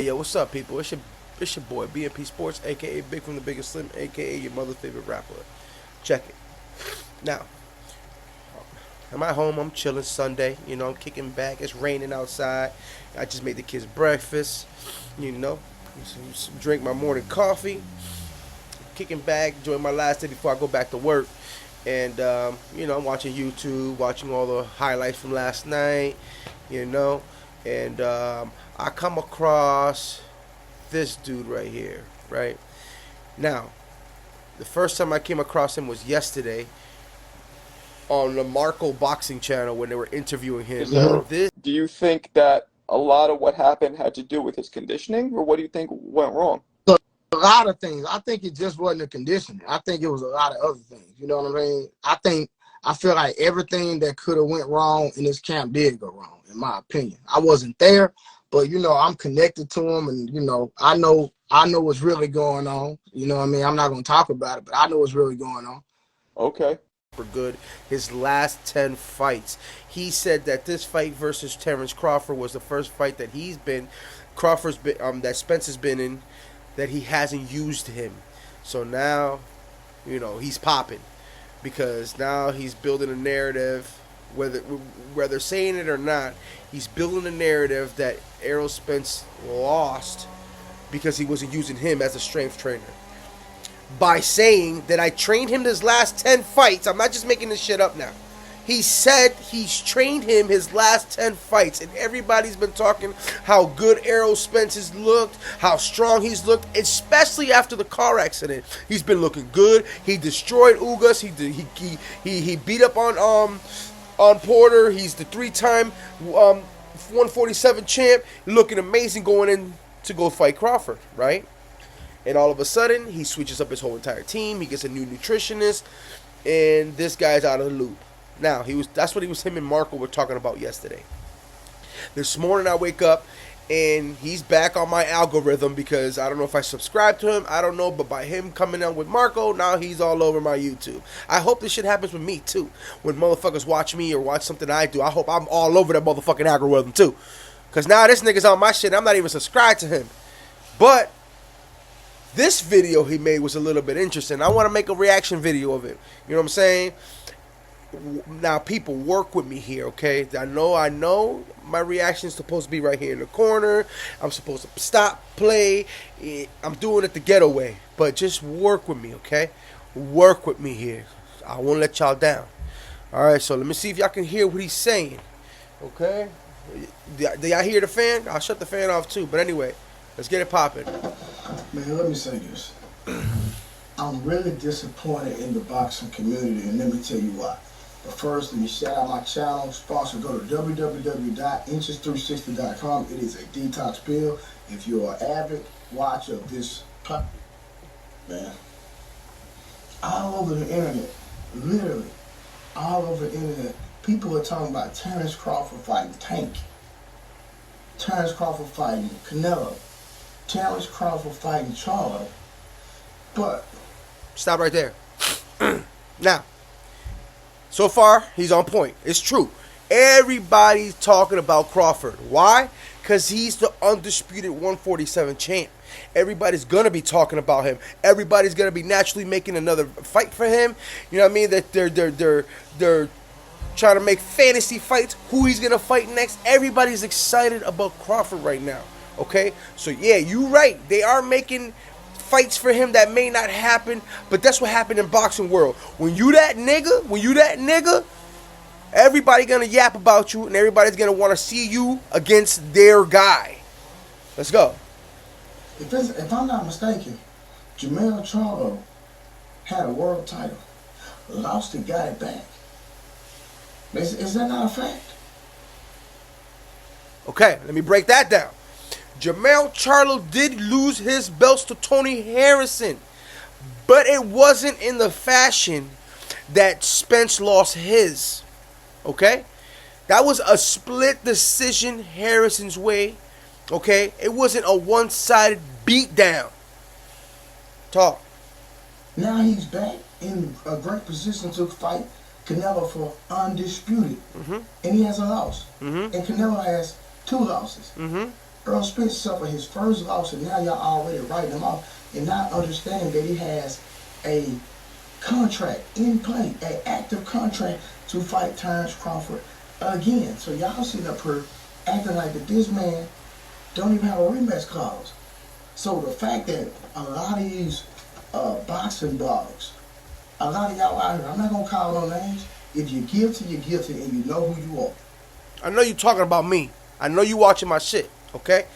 Yo, what's up, people? It's your boy BMP Sports, aka Big from the Biggest Slim, aka your mother's favorite rapper. Check it. Now, I'm at home. I'm chilling Sunday. I'm kicking back. It's raining outside. I just made the kids breakfast. You know, drink my morning coffee. Kicking back, enjoying my last day before I go back to work. And I'm watching YouTube, watching all the highlights from last night. You know, and I come across this dude right here, right? Now, the first time I came across him was yesterday on the Marco Boxing channel when they were interviewing him. This Do you think that a lot of what happened had to do with his conditioning, or what do you think went wrong? A lot of things. I think it just wasn't the conditioning. I think it was a lot of other things. You know what I mean? I feel like everything that could have went wrong in this camp did go wrong, in my opinion. I wasn't there, but I'm connected to him, and I know what's really going on. You know what I mean? I'm not gonna talk about it, but I know what's really going on. Okay. for good. His last 10 fights. He said that this fight versus Terrence Crawford was the first fight that Crawford's been, that Spence has been in, that he hasn't used him. So now, he's popping because now he's building a narrative, whether saying it or not, he's building a narrative that Errol Spence lost because he wasn't using him as a strength trainer. By saying that I trained him his last 10 fights. I'm not just making this shit up now. He said he's trained him his last 10 fights, and everybody's been talking how good Errol Spence has looked, how strong he's looked, especially after the car accident. He's been looking good. He destroyed Ugas. He beat up on Porter. He's the 3-time 147 champ, looking amazing going in to go fight Crawford, right? And all of a sudden, he switches up his whole entire team. He gets a new nutritionist, and this guy's out of the loop. Now, that's what him and Marco were talking about yesterday. This morning, I wake up, and he's back on my algorithm because I don't know if I subscribe to him. I don't know, but by him coming out with Marco, now he's all over my YouTube. I hope this shit happens with me, too. When motherfuckers watch me or watch something I do, I hope I'm all over that motherfucking algorithm, too. Because now this nigga's on my shit, and I'm not even subscribed to him. But this video he made was a little bit interesting. I want to make a reaction video of it. You know what I'm saying? Now, people, work with me here, okay? I know my reaction is supposed to be right here in the corner. I'm supposed to stop, play. I'm doing it the ghetto way. But just work with me, okay? Work with me here. I won't let y'all down. All right, so let me see if y'all can hear what he's saying, okay? Do y'all hear the fan? I'll shut the fan off, too. But anyway, let's get it popping. Man, let me say this. I'm really disappointed in the boxing community, and let me tell you why. But first, let me shout out my channel. Sponsor, go to www.inches360.com. It is a detox pill. If you're an avid watcher of this, man, all over the internet, literally, all over the internet, people are talking about Terrence Crawford fighting Tank. Terrence Crawford fighting Canelo. Terrence Crawford fighting Charlo. But stop right there. Now, so far, he's on point. It's true. Everybody's talking about Crawford. Why? Because he's the undisputed 147 champ. Everybody's going to be talking about him. Everybody's going to be naturally making another fight for him. You know what I mean? That they're trying to make fantasy fights. Who he's going to fight next. Everybody's excited about Crawford right now. Okay? So, yeah, you're right. They are making fights for him that may not happen, but that's what happened in boxing world. When you that nigga, everybody gonna yap about you, and everybody's gonna want to see you against their guy. Let's go. if I'm not mistaken, Jermell Charlo had a world title, lost it, got it back. Is that not a fact? Okay, let me break that down. Jermell Charlo did lose his belts to Tony Harrison, but it wasn't in the fashion that Spence lost his. Okay? That was a split decision Harrison's way. Okay? It wasn't a one-sided beatdown. Talk. Now he's back in a great position to fight Canelo for undisputed. And he has a loss. And Canelo has 2 losses. Earl Spence suffered his first loss, and now y'all already writing him off and not understanding that he has a contract in play, an active contract to fight Terrence Crawford again. So y'all sitting up here acting like that this man don't even have a rematch clause. So the fact that a lot of these boxing blogs, a lot of y'all out here, I'm not gonna call no names. If you're guilty, you're guilty, and you know who you are. I know you talking about me. I know you watching my shit, okay?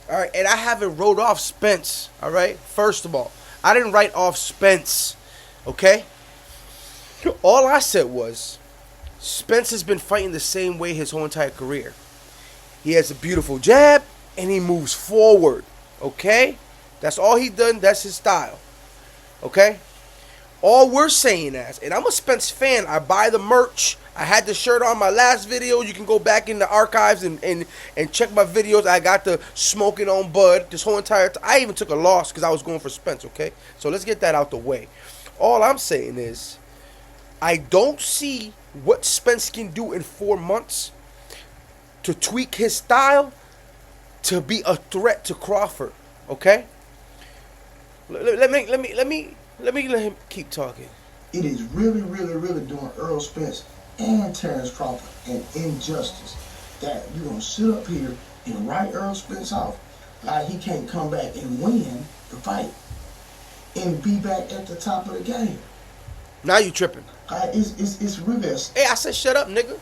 All right, and I haven't wrote off Spence, all right? First of all, I didn't write off Spence, okay? All I said was Spence has been fighting the same way his whole entire career. He has a beautiful jab, and he moves forward, okay? That's all he done. That's his style, okay? All we're saying is, and I'm a Spence fan. I buy the merch. I had the shirt on my last video. You can go back in the archives and check my videos. I got the smoking on bud this whole entire time. I even took a loss because I was going for Spence, okay? So let's get that out the way. All I'm saying is I don't see what Spence can do in 4 months to tweak his style to be a threat to Crawford, okay? Let me let him keep talking. It is really, really, really doing Errol Spence and Terrence Crawford an injustice that you're going to sit up here and write Errol Spence off like he can't come back and win the fight and be back at the top of the game. Now you tripping. It's really a... Hey, I said shut up, nigga.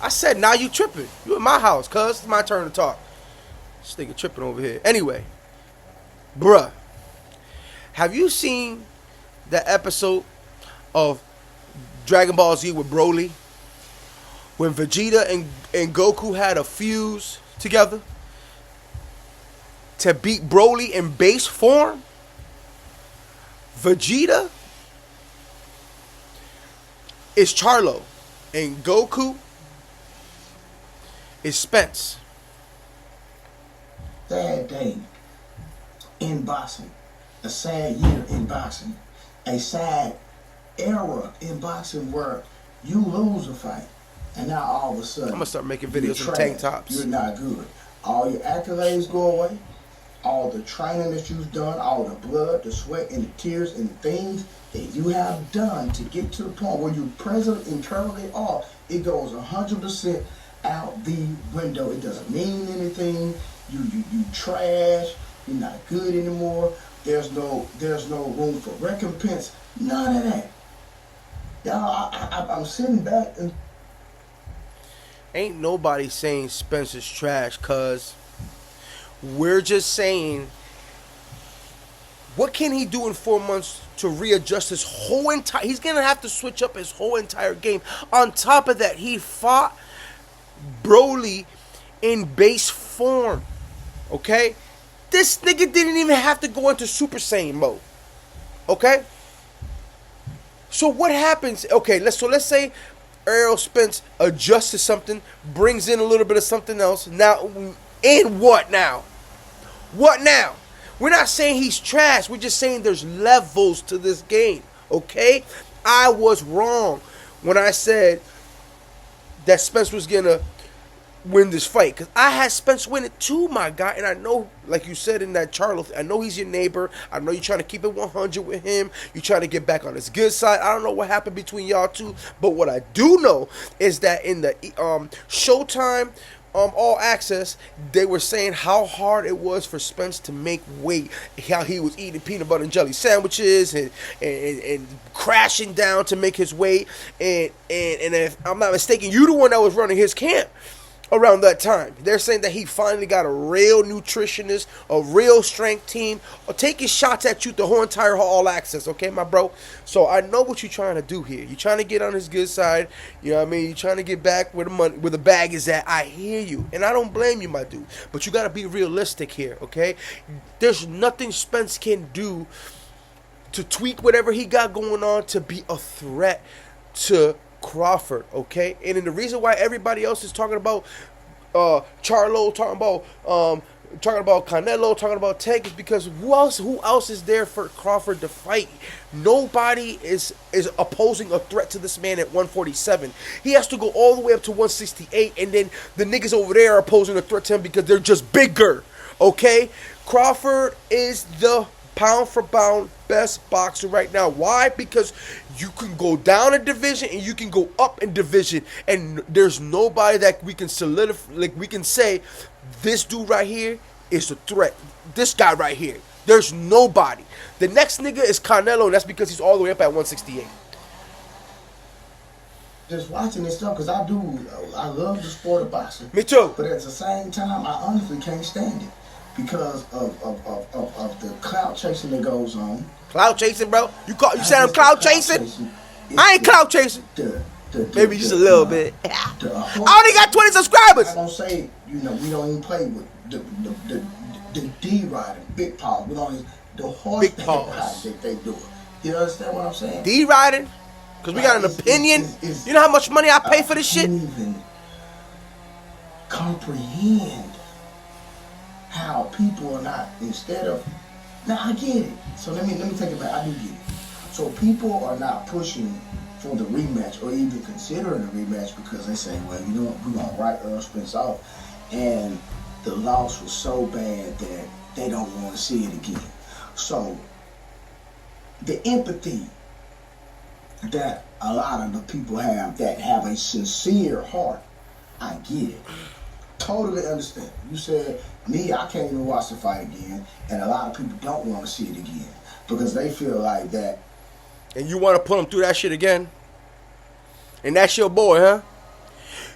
I said now you tripping. You in my house, cuz. It's my turn to talk. This nigga tripping over here. Anyway, bruh, have you seen that episode of Dragon Ball Z with Broly when Vegeta and Goku had a fuse together to beat Broly in base form? Vegeta is Charlo and Goku is Spence. Sad day in boxing, a sad year in boxing, a sad era in boxing where you lose a fight and now all of a sudden I'm gonna start making videos you're in tank tops. You're not good. All your accolades go away. All the training that you've done, all the blood, the sweat, and the tears, and the things that you have done to get to the point where you presently and currently are, it goes 100% out the window. It doesn't mean anything. You trash. You're not good anymore. There's no room for recompense. None of that. Y'all, I'm sitting back and Ain't nobody saying Spence is trash, cuz we're just saying what can he do in 4 months to readjust his whole entire... He's going to have to switch up his whole entire game. On top of that, he fought Broly in base form. Okay? This nigga didn't even have to go into Super Saiyan mode. Okay? So what happens? Okay, let's say Errol Spence adjusts to something, brings in a little bit of something else. Now, and what now? What now? We're not saying he's trash. We're just saying there's levels to this game. Okay? I was wrong when I said that Spence was going to win this fight. Because I had Spence win it too, my guy. And I know, like you said in that Charlo, I know he's your neighbor. I know you're trying to keep it 100 with him. You're trying to get back on his good side. I don't know what happened between y'all two. But what I do know is that in the Showtime All Access, they were saying how hard it was for Spence to make weight. How he was eating peanut butter and jelly sandwiches and crashing down to make his weight. And if I'm not mistaken, you the one that was running his camp around that time. They're saying that he finally got a real nutritionist, a real strength team, taking shots at you the whole entire All Access, okay, my bro? So I know what you're trying to do here. You're trying to get on his good side. You know what I mean? You're trying to get back where the money, where the bag is at. I hear you, and I don't blame you, my dude. But you got to be realistic here, okay? There's nothing Spence can do to tweak whatever he got going on to be a threat to Crawford, okay? And then the reason why everybody else is talking about Charlo, talking about Canelo, talking about Tank is because who else is there for Crawford to fight? Nobody is opposing a threat to this man at 147. He has to go all the way up to 168, and then the niggas over there are opposing a threat to him because they're just bigger. Okay? Crawford is the pound for pound best boxer right now. Why? Because you can go down a division and you can go up in division, and there's nobody that we can solidify, like we can say this dude right here is a threat. This guy right here. There's nobody. The next nigga is Canelo, and that's because he's all the way up at 168. Just watching this stuff, because I love the sport of boxing. Me too. But at the same time, I honestly can't stand it because of the clout chasing that goes on. Cloud chasing, bro? You said I'm cloud chasing? I ain't cloud chasing. Maybe just a little bit. I only got 20 subscribers. I don't say, we don't even play with the D riding, big paws. We don't even, the horseback ride that they do. You understand what I'm saying? D riding? Because we got an opinion. You know how much money I pay for this shit? I can't even comprehend how people are not, instead of, now I get it. So let me take it back. I do get it. So people are not pushing for the rematch or even considering a rematch because they say, well, you know what, we're going to write Errol Spence off. And the loss was so bad that they don't want to see it again. So the empathy that a lot of the people have that have a sincere heart, I get it. Totally understand. You said, me, I can't even watch the fight again, and a lot of people don't want to see it again because they feel like that. And you want to put them through that shit again? And that's your boy, huh?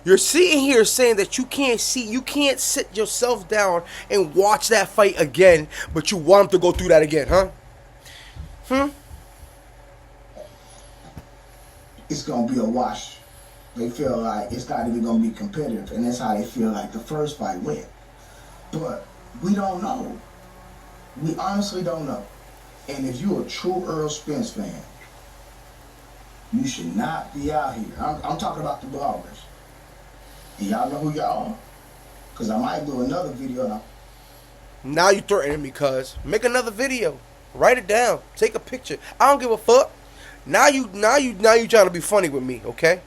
You're sitting here saying that you can't sit yourself down and watch that fight again, but you want him to go through that again, huh? It's going to be a wash. They feel like it's not even going to be competitive, and that's how they feel like the first fight went. But we don't know. We honestly don't know. And if you're a true Errol Spence fan, you should not be out here. I'm talking about the bloggers. And y'all know who y'all are? Because I might do another video now. Now you threatening me, cuz. Make another video. Write it down. Take a picture. I don't give a fuck. Now you trying to be funny with me, okay?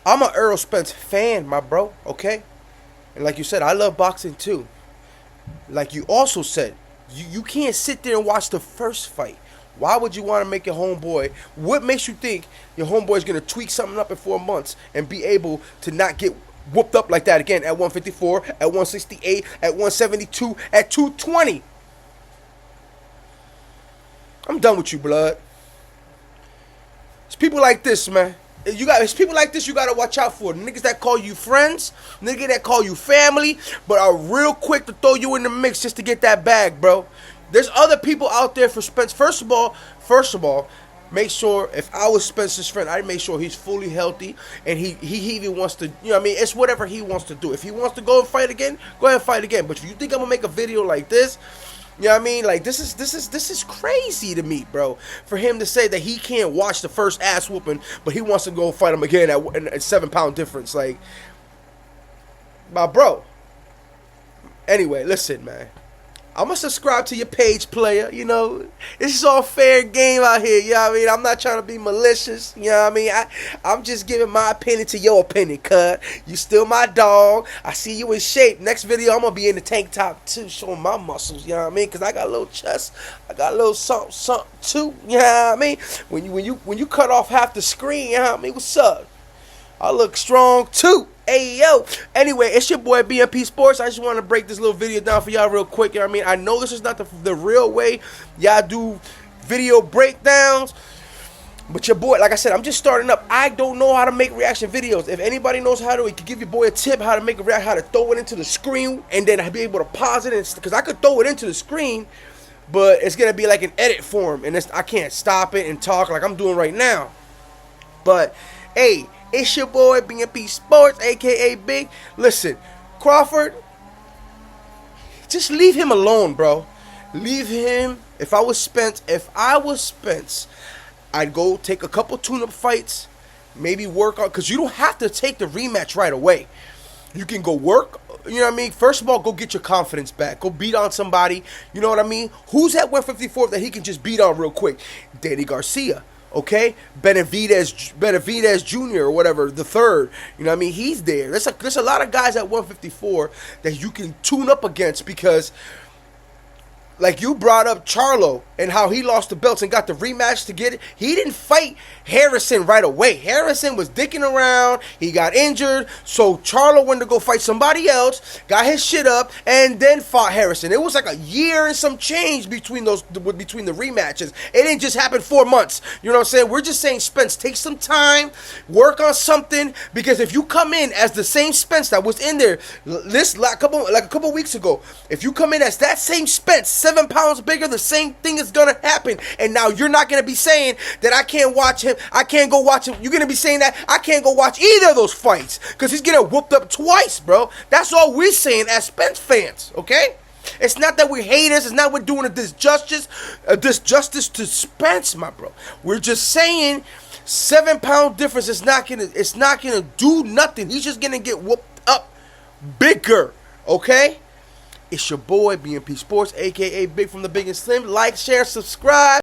I'm an Errol Spence fan, my bro, okay? And like you said, I love boxing too. Like you also said, you can't sit there and watch the first fight. Why would you want to make your homeboy? What makes you think your homeboy is going to tweak something up in 4 months and be able to not get whooped up like that again at 154, at 168, at 172, at 220? I'm done with you, blood. It's people like this, man. It's people like this you gotta watch out for. Niggas that call you friends, niggas that call you family, but are real quick to throw you in the mix just to get that bag, bro. There's other people out there for Spence. First of all, make sure if I was Spence's friend, I'd make sure he's fully healthy and he even wants to, you know what I mean? It's whatever he wants to do. If he wants to go and fight again, go ahead and fight again. But if you think I'm gonna make a video like this, you know what I mean? Like this is crazy to me, bro. For him to say that he can't watch the first ass whooping, but he wants to go fight him again at 7 pound difference. Like, my bro. Anyway, listen, man. I'm going to subscribe to your page, player. You know, this is all fair game out here. You know what I mean? I'm not trying to be malicious. You know what I mean? I'm just giving my opinion to your opinion, cut. You still my dog. I see you in shape. Next video, I'm going to be in the tank top, too, showing my muscles. You know what I mean? Because I got a little chest. I got a little something, too. You know what I mean? When you cut off half the screen, you know what I mean? What's up? I look strong, too. Hey, yo. Anyway, it's your boy, BMP Sports. I just want to break this little video down for y'all real quick. You know what I mean? I know this is not the real way y'all do video breakdowns. But your boy, like I said, I'm just starting up. I don't know how to make reaction videos. If anybody knows how to, he can give your boy a tip how to make a reaction, how to throw it into the screen, and then be able to pause it. Because I could throw it into the screen, but it's going to be like an edit form. And I can't stop it and talk like I'm doing right now. But, hey, it's your boy, BMP Sports, a.k.a. Big. Listen, Crawford, just leave him alone, bro. Leave him. If I was Spence, I'd go take a couple tune-up fights, maybe work on, because you don't have to take the rematch right away. You can go work, you know what I mean? First of all, go get your confidence back. Go beat on somebody, you know what I mean? Who's at 154 that he can just beat on real quick? Danny Garcia. Okay, Benavidez Jr. or whatever, the third. You know what I mean? He's there. There's a lot of guys at 154 that you can tune up against because, like you brought up Charlo and how he lost the belts and got the rematch to get it. He didn't fight Harrison right away. Harrison was dicking around. He got injured. So Charlo went to go fight somebody else, got his shit up, and then fought Harrison. It was like a year and some change between the rematches. It didn't just happen 4 months. You know what I'm saying? We're just saying, Spence, take some time, work on something, because if you come in as the same Spence that was in there a couple weeks ago, if you come in as that same Spence, 7 pounds bigger, the same thing is gonna happen. And now you're not gonna be saying that I can't watch him, I can't go watch him. You're gonna be saying that I can't go watch either of those fights because he's getting whooped up twice, bro. That's all we're saying as Spence fans, okay? It's not that we're haters. It's not we're doing a disjustice to Spence, my bro. We're just saying 7 pound difference is not gonna do nothing. He's just gonna get whooped up bigger, okay? It's your boy, BMP Sports, a.k.a. Big from the Big and Slim. Like, share, subscribe.